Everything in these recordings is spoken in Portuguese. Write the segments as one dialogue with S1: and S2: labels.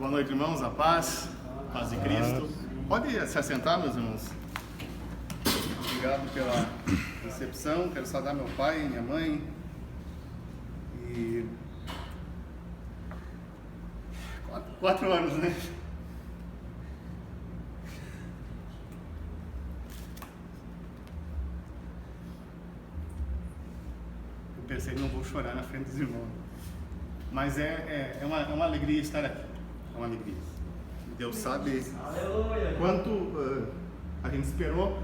S1: Boa noite, irmãos, a paz de Cristo. Pode se assentar, meus irmãos. Obrigado pela recepção. Quero saudar meu pai e minha mãe. E 4 anos, né? Eu pensei, não vou chorar na frente dos irmãos. Mas é uma alegria estar aqui. É uma alegria. Deus sabe quanto a gente esperou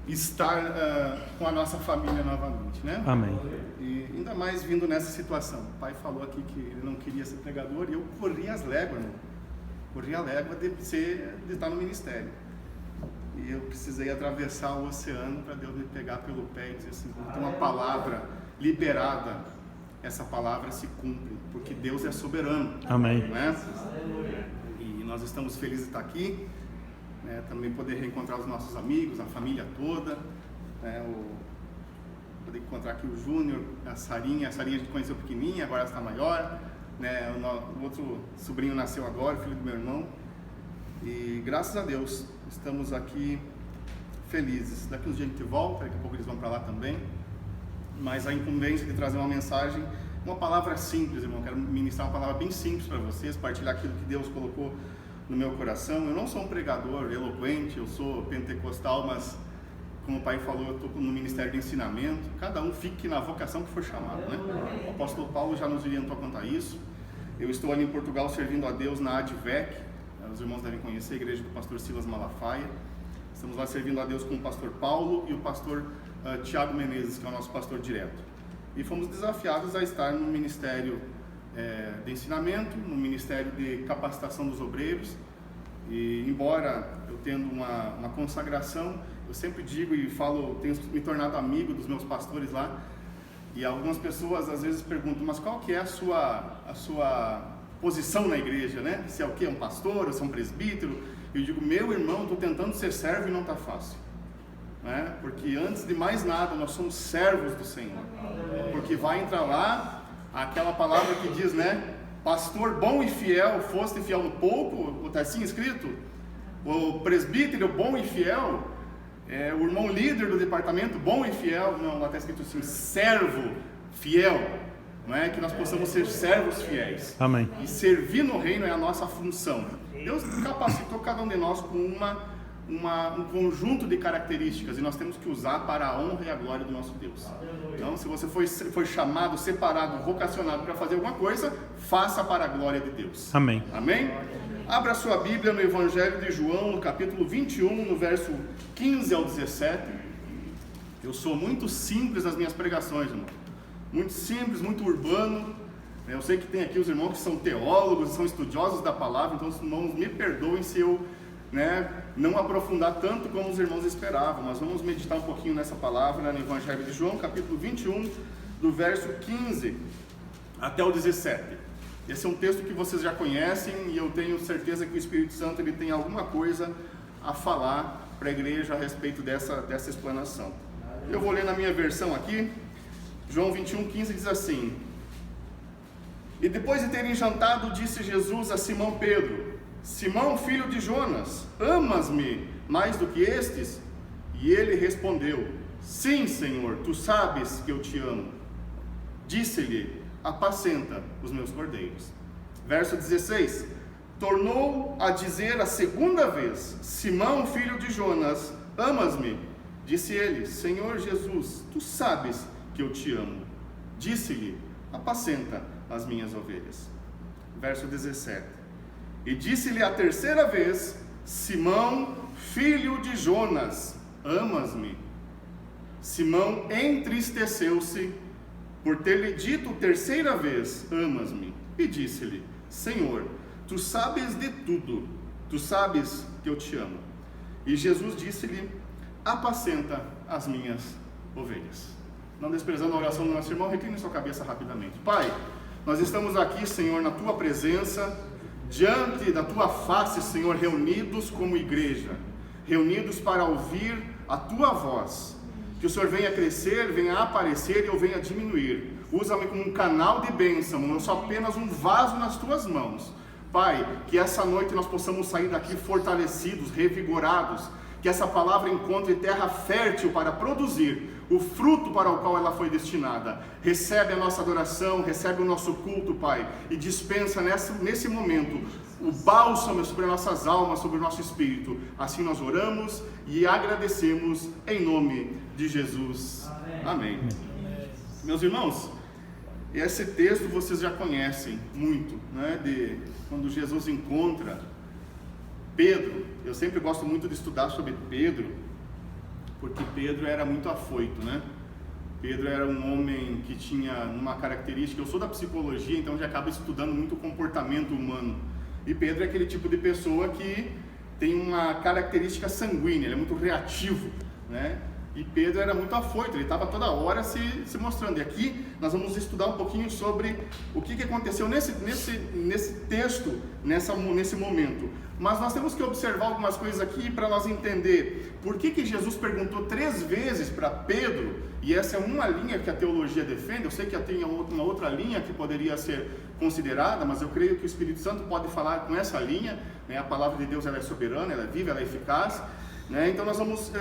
S1: estar com a nossa família novamente, né? Amém. E ainda mais vindo nessa situação. O pai falou aqui que ele não queria ser pregador e eu corri as léguas, né? Corri a légua de estar no ministério. E eu precisei atravessar o oceano para Deus me pegar pelo pé e dizer assim, tem uma palavra liberada. Essa palavra se cumpre, porque Deus é soberano. Amém. Né? E nós estamos felizes de estar aqui, né? Também poder reencontrar os nossos amigos, a família toda, né? Poder encontrar aqui o Júnior, a Sarinha a gente conheceu pequenininha, agora ela está maior, né? O outro sobrinho nasceu agora, filho do meu irmão, e graças a Deus estamos aqui felizes. Daqui uns dias a gente volta, daqui a pouco eles vão para lá também. Mas a incumbência de trazer uma mensagem, uma palavra simples, irmão. Quero ministrar uma palavra bem simples para vocês, partilhar aquilo que Deus colocou no meu coração. Eu não sou um pregador eloquente, eu sou pentecostal, mas como o pai falou, eu estou no ministério de ensinamento. Cada um fique na vocação que for chamado, né? O apóstolo Paulo já nos orientou quanto a isso. Eu estou ali em Portugal servindo a Deus na ADVEC, os irmãos devem conhecer a igreja do pastor Silas Malafaia. Estamos lá servindo a Deus com o pastor Paulo e o pastor Tiago Menezes, que é o nosso pastor direto. E fomos desafiados a estar no ministério de ensinamento, no ministério de capacitação dos obreiros. E embora eu tendo uma consagração, eu sempre digo e falo, tenho me tornado amigo dos meus pastores lá. E algumas pessoas às vezes perguntam, mas qual que é a sua posição na igreja, né? Se é o quê? Um pastor ou se é um presbítero? Eu digo, meu irmão, estou tentando ser servo e não está fácil. Né? Porque antes de mais nada nós somos servos do Senhor, porque vai entrar lá aquela palavra que diz, né, pastor bom e fiel, foste fiel no pouco, está assim escrito, o presbítero bom e fiel, o irmão líder do departamento bom e fiel, não, lá está escrito assim, servo fiel, não é? Que nós possamos ser servos fiéis. Amém. E servir no reino é a nossa função. Deus capacitou cada um de nós com um conjunto de características e nós temos que usar para a honra e a glória do nosso Deus. Então, se você foi chamado, separado, vocacionado para fazer alguma coisa, faça para a glória de Deus. Amém. Amém? Abra sua Bíblia no Evangelho de João, no capítulo 21, no verso 15 ao 17. Eu sou muito simples nas minhas pregações, irmão. Muito simples, muito urbano. Eu sei que tem aqui os irmãos que são teólogos, são estudiosos da palavra, então os irmãos me perdoem se eu não aprofundar tanto como os irmãos esperavam, mas vamos meditar um pouquinho nessa palavra no Evangelho de João, capítulo 21, do verso 15 até o 17. Esse é um texto que vocês já conhecem e eu tenho certeza que o Espírito Santo ele tem alguma coisa a falar para a igreja a respeito dessa explanação. Eu vou ler na minha versão aqui. João 21, 15 diz assim: E depois de terem jantado, disse Jesus a Simão Pedro: Simão, filho de Jonas, amas-me mais do que estes? E ele respondeu: Sim, Senhor, tu sabes que eu te amo. Disse-lhe: Apacenta os meus cordeiros. Verso 16: Tornou a dizer a segunda vez: Simão, filho de Jonas, amas-me? Disse ele: Senhor Jesus, tu sabes que eu te amo. Disse-lhe: Apacenta as minhas ovelhas. Verso 17: E disse-lhe a terceira vez: Simão, filho de Jonas, amas-me? Simão entristeceu-se por ter-lhe dito terceira vez: amas-me? E disse-lhe: Senhor, tu sabes de tudo, tu sabes que eu te amo. E Jesus disse-lhe: apacenta as minhas ovelhas. Não desprezando a oração do nosso irmão, recline sua cabeça rapidamente. Pai, nós estamos aqui, Senhor, na tua presença, diante da tua face, Senhor, reunidos como igreja, reunidos para ouvir a tua voz. Que o Senhor venha crescer, venha aparecer e eu venha diminuir. Usa-me como um canal de bênção, eu sou apenas um vaso nas tuas mãos, Pai, que essa noite nós possamos sair daqui fortalecidos, revigorados, que essa palavra encontre terra fértil para produzir o fruto para o qual ela foi destinada. Recebe a nossa adoração, recebe o nosso culto, Pai, e dispensa nesse momento o bálsamo sobre nossas almas, sobre o nosso espírito. Assim nós oramos e agradecemos em nome de Jesus. Amém. Meus irmãos, esse texto vocês já conhecem muito, né? De quando Jesus encontra Pedro. Eu sempre gosto muito de estudar sobre Pedro, porque Pedro era muito afoito, né? Pedro era um homem que tinha uma característica, eu sou da psicologia, então já acaba estudando muito o comportamento humano. E Pedro é aquele tipo de pessoa que tem uma característica sanguínea, ele é muito reativo, né? E Pedro era muito afoito, ele estava toda hora se mostrando. E aqui nós vamos estudar um pouquinho sobre o que aconteceu nesse texto, nesse momento. Mas nós temos que observar algumas coisas aqui para nós entender por que Jesus perguntou 3 vezes para Pedro. E essa é uma linha que a teologia defende. Eu sei que tem uma outra linha que poderia ser considerada, mas eu creio que o Espírito Santo pode falar com essa linha, né? A palavra de Deus ela é soberana, ela é viva, ela é eficaz, né? Então nós vamos...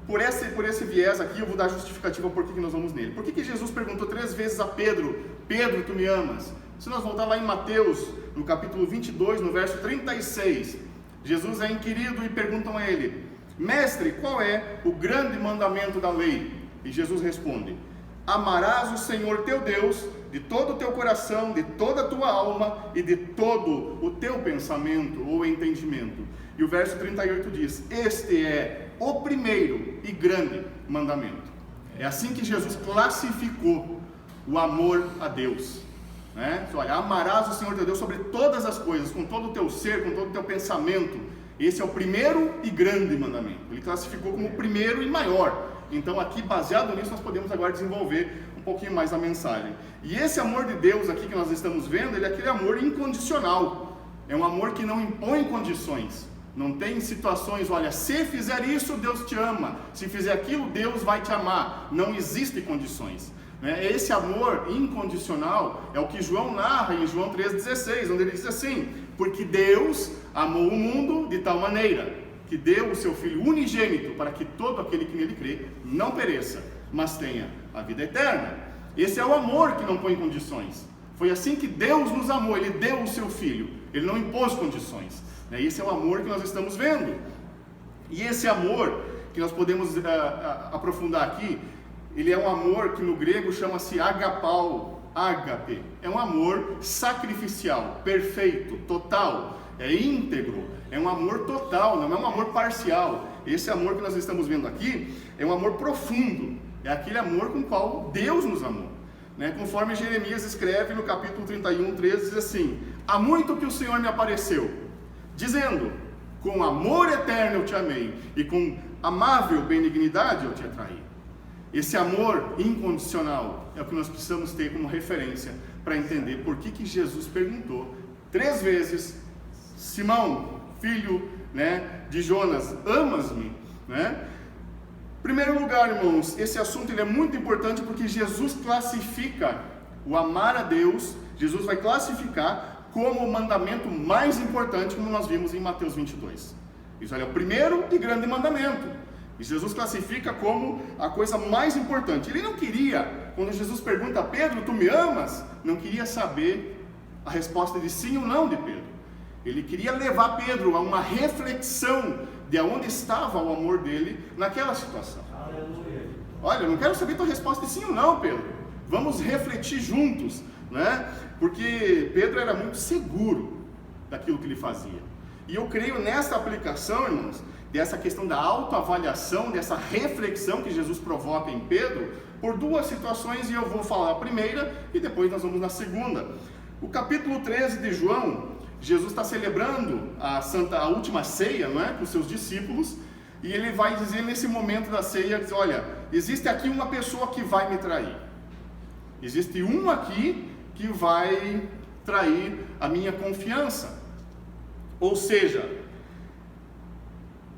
S1: Por esse viés aqui, eu vou dar justificativa por que nós vamos nele. Por que Jesus perguntou 3 vezes a Pedro: Pedro, tu me amas? Se nós voltar lá em Mateus, no capítulo 22, no verso 36, Jesus é inquirido e perguntam a ele: Mestre, qual é o grande mandamento da lei? E Jesus responde: Amarás o Senhor teu Deus de todo o teu coração, de toda a tua alma e de todo o teu pensamento ou entendimento. E o verso 38 diz: Este é o primeiro e grande mandamento. É assim que Jesus classificou o amor a Deus, né? Olha, amarás o Senhor teu Deus sobre todas as coisas, com todo o teu ser, com todo o teu pensamento. Esse é o primeiro e grande mandamento. Ele classificou como o primeiro e maior. Então aqui, baseado nisso, nós podemos agora desenvolver um pouquinho mais a mensagem. E esse amor de Deus aqui que nós estamos vendo, ele é aquele amor incondicional. É um amor que não impõe condições. Não tem situações, olha, se fizer isso, Deus te ama. Se fizer aquilo, Deus vai te amar. Não existem condições. Esse amor incondicional é o que João narra em João 3,16, onde ele diz assim: porque Deus amou o mundo de tal maneira que deu o seu Filho unigênito para que todo aquele que nele crê não pereça, mas tenha a vida eterna. Esse é o amor que não põe condições. Foi assim que Deus nos amou, Ele deu o seu Filho, Ele não impôs condições. Esse é o amor que nós estamos vendo. E esse amor que nós podemos aprofundar aqui, ele é um amor que no grego chama-se agapau, ágape. É um amor sacrificial, perfeito, total, é íntegro, é um amor total, não é um amor parcial. Esse amor que nós estamos vendo aqui é um amor profundo, é aquele amor com o qual Deus nos amou. Conforme Jeremias escreve no capítulo 31, 13, diz assim: há muito que o Senhor me apareceu, dizendo, com amor eterno eu te amei, e com amável benignidade eu te atraí. Esse amor incondicional é o que nós precisamos ter como referência para entender por que Jesus perguntou 3 vezes: Simão, filho de Jonas, amas-me? Em primeiro lugar, irmãos, esse assunto ele é muito importante porque Jesus classifica o amar a Deus, Jesus vai classificar como o mandamento mais importante, como nós vimos em Mateus 22. Isso é o primeiro e grande mandamento. E Jesus classifica como a coisa mais importante. Ele não queria, quando Jesus pergunta a Pedro: tu me amas? Não queria saber a resposta de sim ou não de Pedro. Ele queria levar Pedro a uma reflexão de onde estava o amor dele naquela situação. Olha, eu não quero saber tua resposta de sim ou não, Pedro. Vamos refletir juntos, Porque Pedro era muito seguro daquilo que ele fazia. E eu creio nessa aplicação, irmãos, dessa questão da autoavaliação, dessa reflexão que Jesus provoca em Pedro, por 2 situações, e eu vou falar a primeira e depois nós vamos na segunda. O capítulo 13 de João, Jesus está celebrando a última ceia, com seus discípulos, e ele vai dizer nesse momento da ceia, diz, olha, existe aqui uma pessoa que vai me trair. Existe um aqui que vai trair a minha confiança. Ou seja,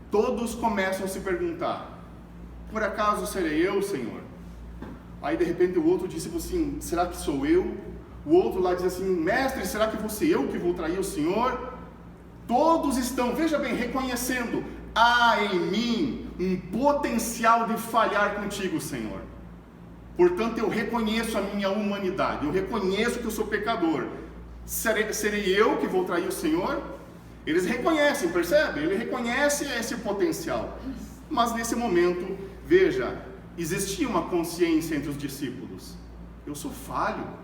S1: todos começam a se perguntar: por acaso serei eu, Senhor? Aí de repente o outro discípulo assim: será que sou eu? O outro lá diz assim: mestre, será que vou ser eu que vou trair o Senhor? Todos estão, veja bem, reconhecendo: há em mim um potencial de falhar contigo, Senhor. Portanto, eu reconheço a minha humanidade, eu reconheço que eu sou pecador. Serei eu que vou trair o Senhor? Eles reconhecem, percebe? Ele reconhece esse potencial. Mas nesse momento, veja, existia uma consciência entre os discípulos: eu sou falho.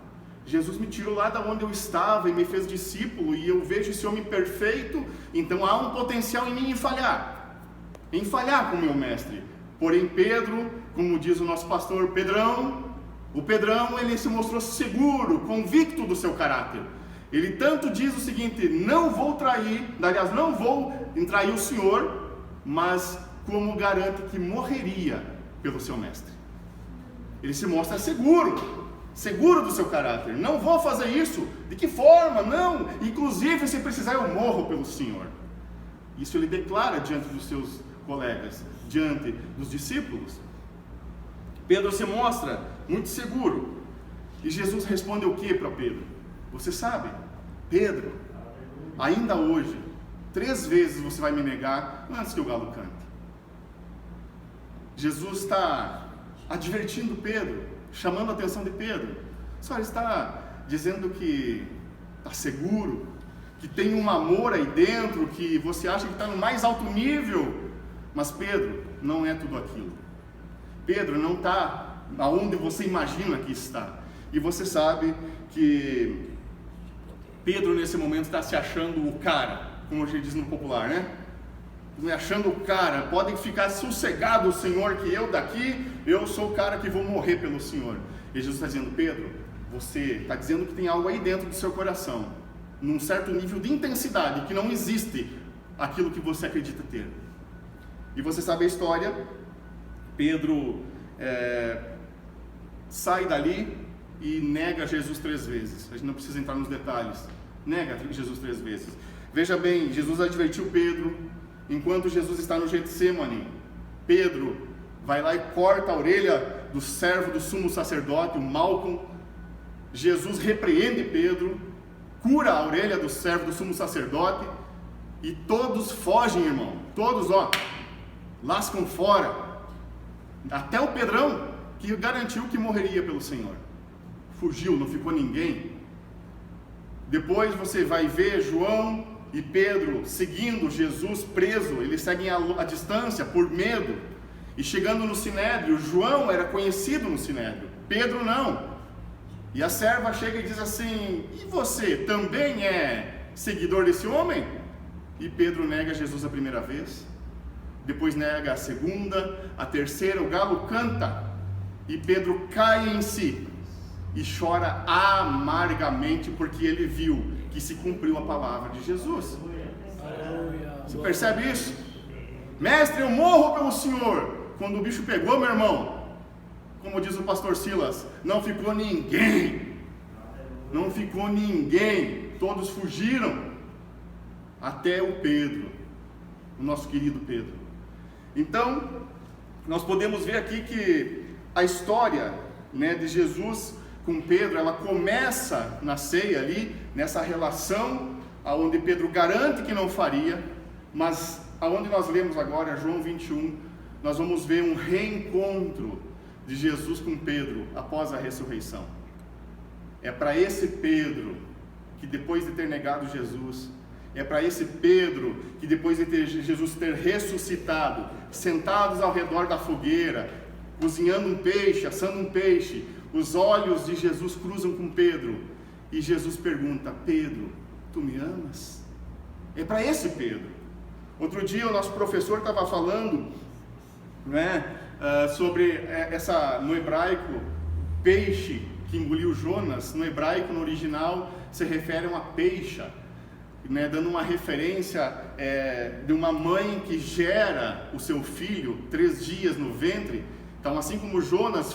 S1: Jesus me tirou lá da onde eu estava e me fez discípulo, e eu vejo esse homem perfeito, então há um potencial em mim em falhar com o meu mestre. Porém Pedro, como diz o nosso pastor o Pedrão, ele se mostrou seguro, convicto do seu caráter. Ele tanto diz o seguinte: não vou trair o Senhor, mas como garante que morreria pelo seu mestre. Ele se mostra seguro do seu caráter. Não vou fazer isso. De que forma? Não. Inclusive, se precisar, eu morro pelo Senhor. Isso ele declara diante dos seus colegas, diante dos discípulos. Pedro se mostra muito seguro. E Jesus responde o que para Pedro? Você sabe, Pedro, ainda hoje, 3 vezes você vai me negar antes que o galo cante. Jesus está advertindo Pedro, chamando a atenção de Pedro. Só ele está dizendo que está seguro, que tem um amor aí dentro, que você acha que está no mais alto nível. Mas Pedro não é tudo aquilo. Pedro não está aonde você imagina que está. E você sabe que Pedro nesse momento está se achando o cara, como a gente diz no popular, né? Me achando o cara. Podem ficar sossegados, Senhor, que eu sou o cara que vou morrer pelo Senhor. E Jesus está dizendo: Pedro, você está dizendo que tem algo aí dentro do seu coração, num certo nível de intensidade, que não existe aquilo que você acredita ter. E você sabe a história. Pedro sai dali e nega Jesus 3 vezes. A gente não precisa entrar nos detalhes. Nega Jesus 3 vezes. Veja bem, Jesus advertiu Pedro. Enquanto Jesus está no Getsêmani, Pedro vai lá e corta a orelha do servo do sumo sacerdote, o Malcom. Jesus repreende Pedro, cura a orelha do servo do sumo sacerdote, e todos fogem, irmão. Todos, lascam fora. Até o Pedrão, que garantiu que morreria pelo Senhor. Fugiu, não ficou ninguém. Depois você vai ver João e Pedro seguindo Jesus preso. Eles seguem a distância por medo. E chegando no Sinédrio, João era conhecido no Sinédrio, Pedro não. E a serva chega e diz assim: e você também é seguidor desse homem? E Pedro nega Jesus a primeira vez, depois nega a segunda, a terceira, o galo canta, e Pedro cai em si e chora amargamente, porque ele viu que se cumpriu a palavra de Jesus. Você percebe isso? Mestre, eu morro pelo Senhor. Quando o bicho pegou, meu irmão, como diz o pastor Silas, não ficou ninguém. Não ficou ninguém. Todos fugiram. Até o Pedro, o nosso querido Pedro. Então, nós podemos ver aqui que a história, de Jesus com Pedro, ela começa na ceia ali, nessa relação, onde Pedro garante que não faria, mas aonde nós lemos agora, João 21, nós vamos ver um reencontro de Jesus com Pedro após a ressurreição. É para esse Pedro que, depois de ter negado Jesus, é para esse Pedro que, depois de Jesus ter ressuscitado, sentados ao redor da fogueira, cozinhando um peixe, assando um peixe, os olhos de Jesus cruzam com Pedro e Jesus pergunta: Pedro, tu me amas? É para esse Pedro. Outro dia o nosso professor estava falando, sobre no hebraico, peixe que engoliu Jonas. No hebraico, no original, se refere a uma peixa, dando uma referência de uma mãe que gera o seu filho 3 dias no ventre. Então, assim como Jonas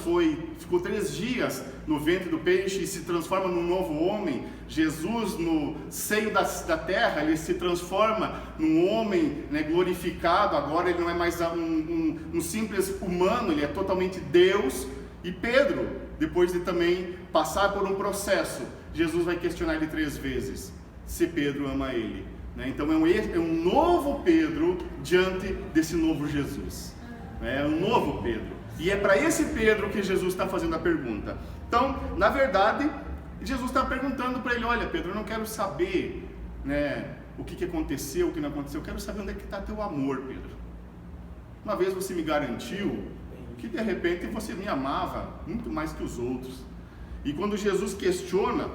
S1: ficou 3 dias no ventre do peixe e se transforma num novo homem, Jesus, no seio da terra, ele se transforma num homem glorificado. Agora ele não é mais um simples humano, ele é totalmente Deus. E Pedro, depois de também passar por um processo Jesus vai questionar ele 3 vezes, se Pedro ama ele. Então é um novo Pedro diante desse novo Jesus. É um novo Pedro. E é para esse Pedro que Jesus está fazendo a pergunta. Então, na verdade, Jesus está perguntando para ele: olha, Pedro, eu não quero saber, o que aconteceu, o que não aconteceu. Eu quero saber onde é que está teu amor, Pedro. Uma vez você me garantiu que de repente você me amava muito mais que os outros. E quando Jesus questiona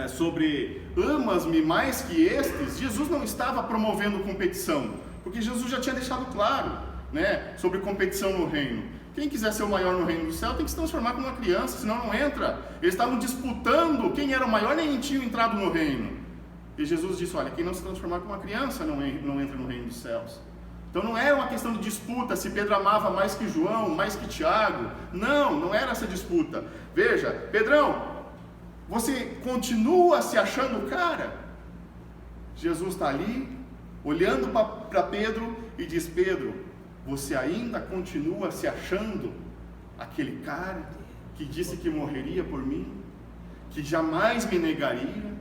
S1: sobre amas-me mais que estes, Jesus não estava promovendo competição, porque Jesus já tinha deixado claro, sobre competição no reino. Quem quiser ser o maior no reino do céu tem que se transformar como uma criança, senão não entra. Eles estavam disputando quem era o maior, nem tinham entrado no reino. E Jesus disse: olha, quem não se transformar como uma criança não entra no reino dos céus. Então não era uma questão de disputa, se Pedro amava mais que João, mais que Tiago. Não era essa disputa. Veja, Pedrão, você continua se achando o cara? Jesus está ali, olhando para Pedro e diz: Pedro, você ainda continua se achando aquele cara que disse que morreria por mim, que jamais me negaria?